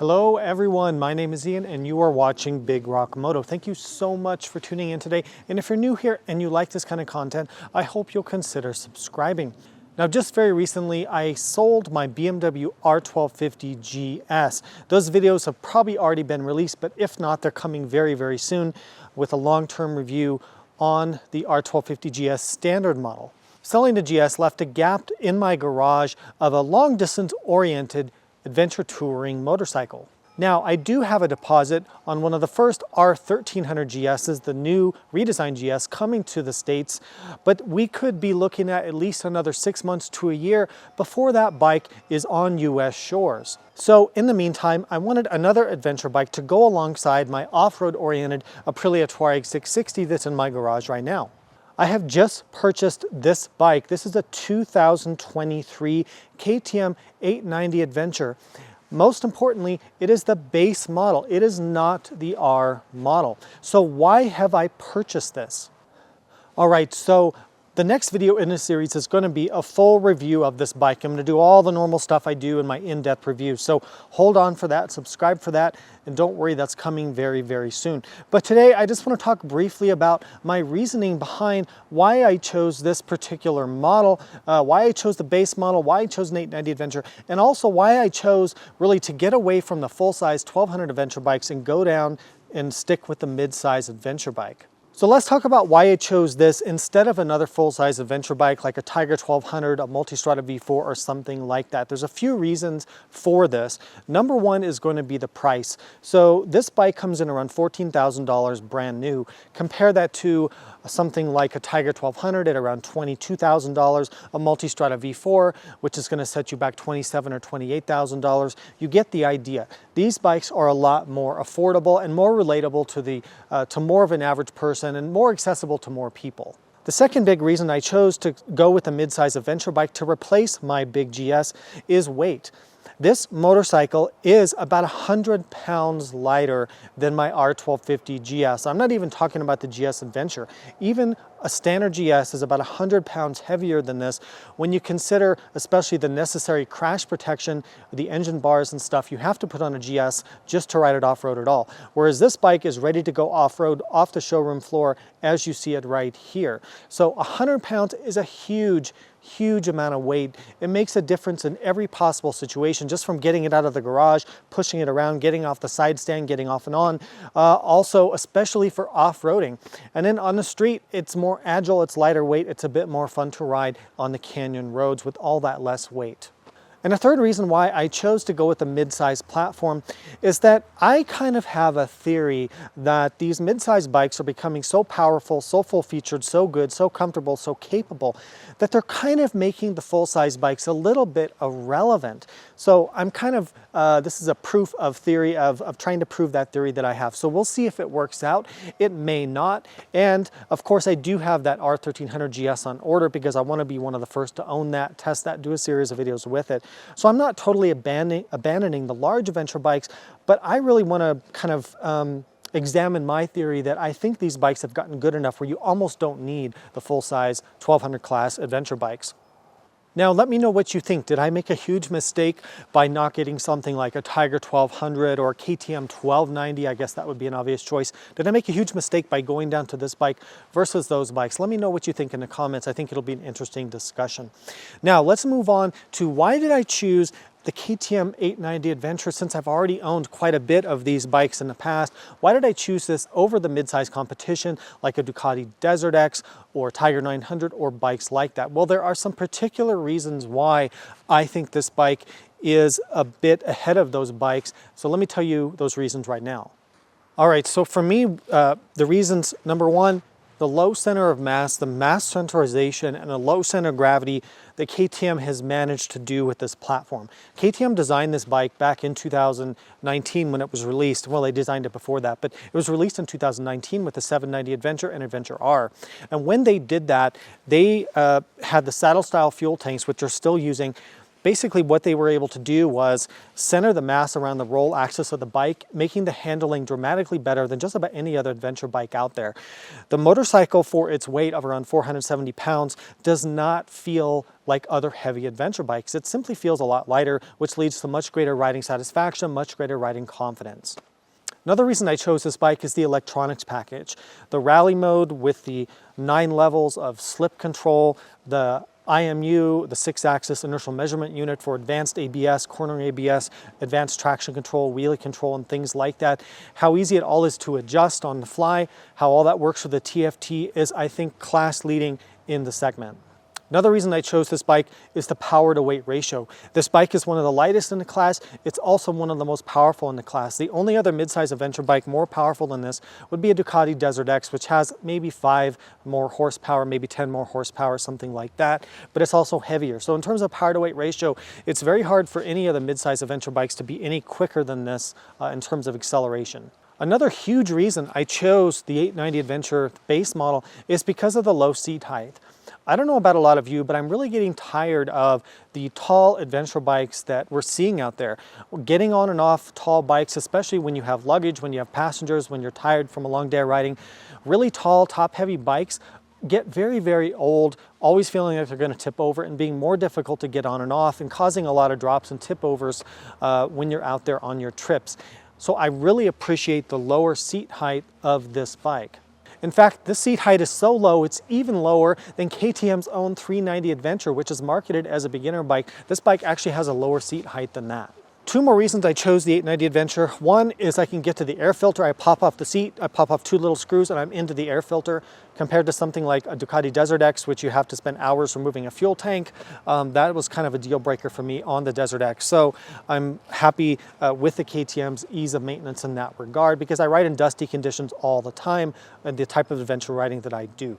Hello everyone, my name is Ian and you are watching Big Rock Moto. Thank you so much for tuning in today. And if you're new here and you like this kind of content, I hope you'll consider subscribing. Now, just very recently, I sold my BMW R1250GS. Those videos have probably already been released, but if not, they're coming very, very soon with a long-term review on the R1250GS standard model. Selling the GS left a gap in my garage of a long-distance oriented adventure touring motorcycle. Now, I do have a deposit on one of the first R1350GSs, the new redesigned GS coming to the States, but we could be looking at least another 6 months to a year before that bike is on US shores. So in the meantime, I wanted another adventure bike to go alongside my off-road oriented Aprilia Tuareg 660 that's in my garage right now. I have just purchased this bike. This is a 2023 KTM 890 Adventure. Most importantly, it is the base model. It is not the R model. So why have I purchased this? All right, so the next video in this series is going to be a full review of this bike. I'm going to do all the normal stuff I do in my in-depth review. So hold on for that, subscribe for that, and don't worry, that's coming very, very soon. But today I just want to talk briefly about my reasoning behind why I chose this particular model, why I chose the base model, why I chose an 890 Adventure, and also why I chose really to get away from the full-size 1200 adventure bikes and go down and stick with the mid-size adventure bike. So let's talk about why I chose this instead of another full-size adventure bike like a Tiger 1200, a Multistrada V4, or something like that. There's a few reasons for this. Number one is going to be the price. So this bike comes in around $14,000 brand new. Compare that to something like a Tiger 1200 at around $22,000, a Multistrada V4, which is going to set you back $27,000 or $28,000. You get the idea. These bikes are a lot more affordable and more relatable to more of an average person and more accessible to more people. The second big reason I chose to go with a mid-size adventure bike to replace my big GS is weight. This motorcycle is about 100 pounds lighter than my R1250GS. I'm not even talking about the GS Adventure. Even a standard GS is about 100 pounds heavier than this when you consider especially the necessary crash protection, the engine bars and stuff you have to put on a GS just to ride it off-road at all. Whereas this bike is ready to go off-road off the showroom floor as you see it right here. So 100 pounds is a huge amount of weight. It makes a difference in every possible situation, just from getting it out of the garage, pushing it around, getting off the side stand, getting off and on. Also, especially for off-roading. And then on the street, it's more agile, it's lighter weight, it's a bit more fun to ride on the canyon roads with all that less weight. And a third reason why I chose to go with the mid-size platform is that I kind of have a theory that these mid-size bikes are becoming so powerful, so full-featured, so good, so comfortable, so capable, that they're kind of making the full-size bikes a little bit irrelevant. So I'm kind of, this is a proof of theory of trying to prove that theory that I have. So we'll see if it works out. It may not. And of course, I do have that R1350GS on order because I want to be one of the first to own that, test that, do a series of videos with it. So I'm not totally abandoning the large adventure bikes, but I really want to kind of examine my theory that I think these bikes have gotten good enough where you almost don't need the full-size 1200 class adventure bikes. Now, let me know what you think. Did I make a huge mistake by not getting something like a Tiger 1200 or KTM 1290? I guess that would be an obvious choice. Did I make a huge mistake by going down to this bike versus those bikes? Let me know what you think in the comments. I think it'll be an interesting discussion. Now, let's move on to why did I choose the KTM 890 Adventure since I've already owned quite a bit of these bikes in the past. Why did I choose this over the mid-size competition like a Ducati DesertX or Tiger 900 or bikes like that? Well, there are some particular reasons why I think this bike is a bit ahead of those bikes. So let me tell you those reasons right now. All right, so for me, the reasons, number one, the low center of mass, the mass centralization, and a low center of gravity that KTM has managed to do with this platform. KTM designed this bike back in 2019 when it was released. Well, they designed it before that, but it was released in 2019 with the 790 Adventure and Adventure R. And when they did that, they had the saddle style fuel tanks, which they're still using. Basically what they were able to do was center the mass around the roll axis of the bike, making the handling dramatically better than just about any other adventure bike out there. The motorcycle, for its weight of around 470 pounds, does not feel like other heavy adventure bikes. It simply feels a lot lighter, which leads to much greater riding satisfaction, much greater riding confidence. Another reason I chose this bike is the electronics package. The rally mode with the 9 levels of slip control, the IMU, the 6-axis inertial measurement unit for advanced ABS, cornering ABS, advanced traction control, wheelie control, and things like that. How easy it all is to adjust on the fly, how all that works with the TFT is, I think, class leading in the segment. Another reason I chose this bike is the power to weight ratio. This bike is one of the lightest in the class. It's also one of the most powerful in the class. The only other midsize adventure bike more powerful than this would be a Ducati DesertX, which has maybe 5 more horsepower, maybe 10 more horsepower, something like that, but it's also heavier. So in terms of power to weight ratio, it's very hard for any of the midsize adventure bikes to be any quicker than this in terms of acceleration. Another huge reason I chose the 890 Adventure base model is because of the low seat height. I don't know about a lot of you, but I'm really getting tired of the tall adventure bikes that we're seeing out there. Getting on and off tall bikes, especially when you have luggage, when you have passengers, when you're tired from a long day of riding, really tall, top-heavy bikes get very, very old, always feeling like they're going to tip over and being more difficult to get on and off and causing a lot of drops and tip overs when you're out there on your trips. So I really appreciate the lower seat height of this bike. In fact, this seat height is so low, it's even lower than KTM's own 390 Adventure, which is marketed as a beginner bike. This bike actually has a lower seat height than that. 2 more reasons I chose the 890 Adventure. One is I can get to the air filter. I pop off the seat, I pop off 2 little screws, and I'm into the air filter, compared to something like a Ducati DesertX, which you have to spend hours removing a fuel tank. That was kind of a deal breaker for me on the DesertX. So I'm happy with the KTM's ease of maintenance in that regard, because I ride in dusty conditions all the time, and the type of adventure riding that I do.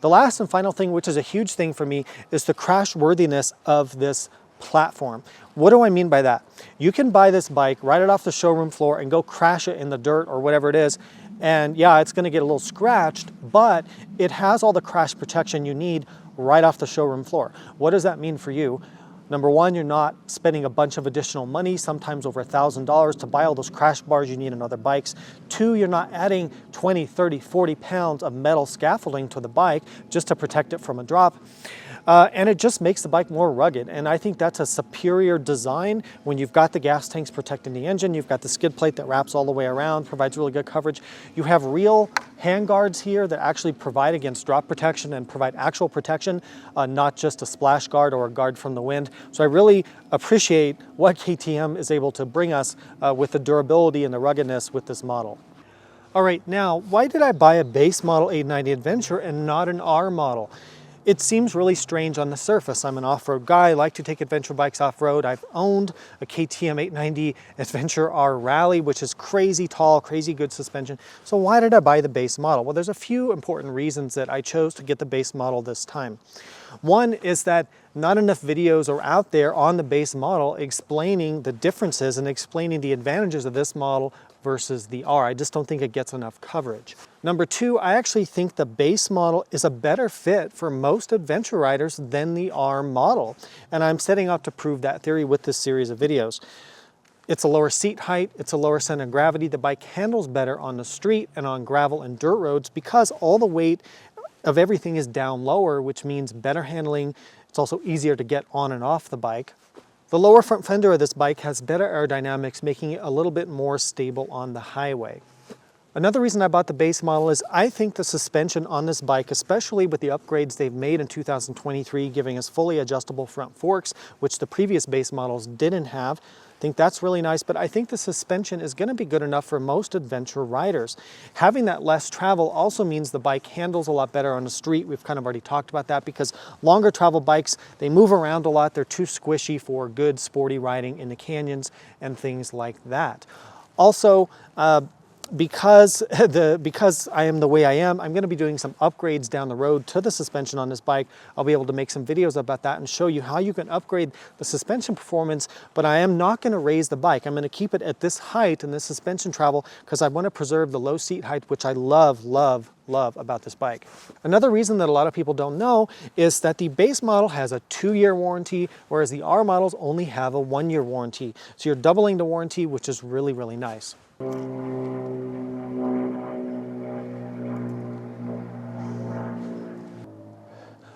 The last and final thing, which is a huge thing for me, is the crash worthiness of this platform. What do I mean by that? You can buy this bike, ride it off the showroom floor, and go crash it in the dirt or whatever it is, and yeah, it's going to get a little scratched, but it has all the crash protection you need right off the showroom floor. What does that mean for you? Number one, you're not spending a bunch of additional money, sometimes over $1,000, to buy all those crash bars you need on other bikes. 2, you're not adding 20, 30, 40 pounds of metal scaffolding to the bike just to protect it from a drop. And it just makes the bike more rugged. And I think that's a superior design when you've got the gas tanks protecting the engine, you've got the skid plate that wraps all the way around, provides really good coverage. You have real handguards here that actually provide against drop protection and provide actual protection, not just a splash guard or a guard from the wind. So I really appreciate what KTM is able to bring us with the durability and the ruggedness with this model. All right, now, why did I buy a base model 890 Adventure and not an R model? It seems really strange on the surface. I'm an off-road guy, I like to take adventure bikes off-road. I've owned a KTM 890 Adventure R Rally, which is crazy tall, crazy good suspension. So why did I buy the base model? Well, there's a few important reasons that I chose to get the base model this time. One is that not enough videos are out there on the base model explaining the differences and explaining the advantages of this model versus the R. I just don't think it gets enough coverage. Number 2, I actually think the base model is a better fit for most adventure riders than the R model. And I'm setting out to prove that theory with this series of videos. It's a lower seat height, it's a lower center of gravity. The bike handles better on the street and on gravel and dirt roads because all the weight of everything is down lower, which means better handling. It's also easier to get on and off the bike. The lower front fender of this bike has better aerodynamics, making it a little bit more stable on the highway. Another reason I bought the base model is I think the suspension on this bike, especially with the upgrades they've made in 2023, giving us fully adjustable front forks, which the previous base models didn't have, I think that's really nice, but I think the suspension is going to be good enough for most adventure riders. Having that less travel also means the bike handles a lot better on the street. We've kind of already talked about that because longer travel bikes, they move around a lot. They're too squishy for good sporty riding in the canyons and things like that. Also, because I am the way I am, I'm going to be doing some upgrades down the road to the suspension on this bike. I'll be able to make some videos about that and show you how you can upgrade the suspension performance, but I am not going to raise the bike. I'm going to keep it at this height and this suspension travel because I want to preserve the low seat height, which I love, love, love about this bike. Another reason that a lot of people don't know is that the base model has a 2-year warranty, whereas the R models only have a 1-year warranty. So you're doubling the warranty, which is really, really nice.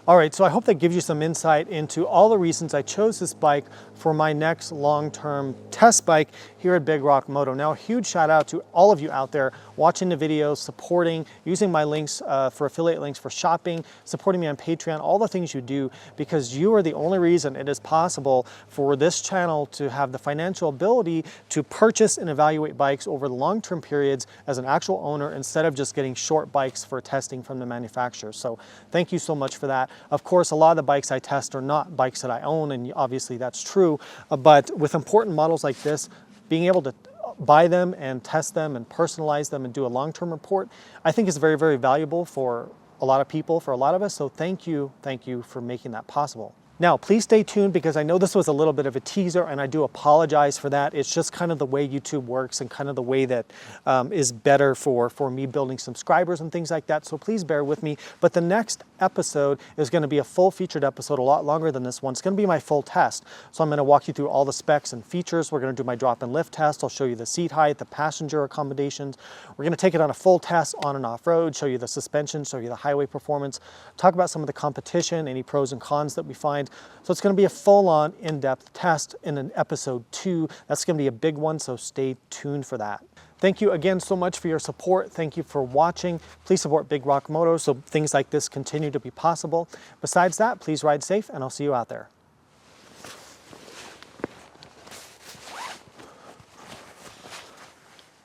All right, so I hope that gives you some insight into all the reasons I chose this bike for my next long-term test bike here at Big Rock Moto. Now, a huge shout out to all of you out there watching the videos, supporting, using my links for affiliate links for shopping, supporting me on Patreon, all the things you do, because you are the only reason it is possible for this channel to have the financial ability to purchase and evaluate bikes over the long-term periods as an actual owner instead of just getting short bikes for testing from the manufacturer. So thank you so much for that. Of course, a lot of the bikes I test are not bikes that I own, and obviously that's true, but with important models like this, being able to buy them and test them and personalize them and do a long-term report, I think is very, very valuable for a lot of people, for a lot of us. So thank you for making that possible. Now, please stay tuned because I know this was a little bit of a teaser and I do apologize for that. It's just kind of the way YouTube works and kind of the way that is better for me building subscribers and things like that. So please bear with me. But the next episode is going to be a full featured episode, a lot longer than this one. It's going to be my full test. So I'm going to walk you through all the specs and features. We're going to do my drop and lift test. I'll show you the seat height, the passenger accommodations. We're going to take it on a full test on and off road, show you the suspension, show you the highway performance, talk about some of the competition, any pros and cons that we find. So it's going to be a full-on, in-depth test in an episode 2. That's going to be a big one, so stay tuned for that. Thank you again so much for your support. Thank you for watching. Please support Big Rock Moto so things like this continue to be possible. Besides that, please ride safe, and I'll see you out there.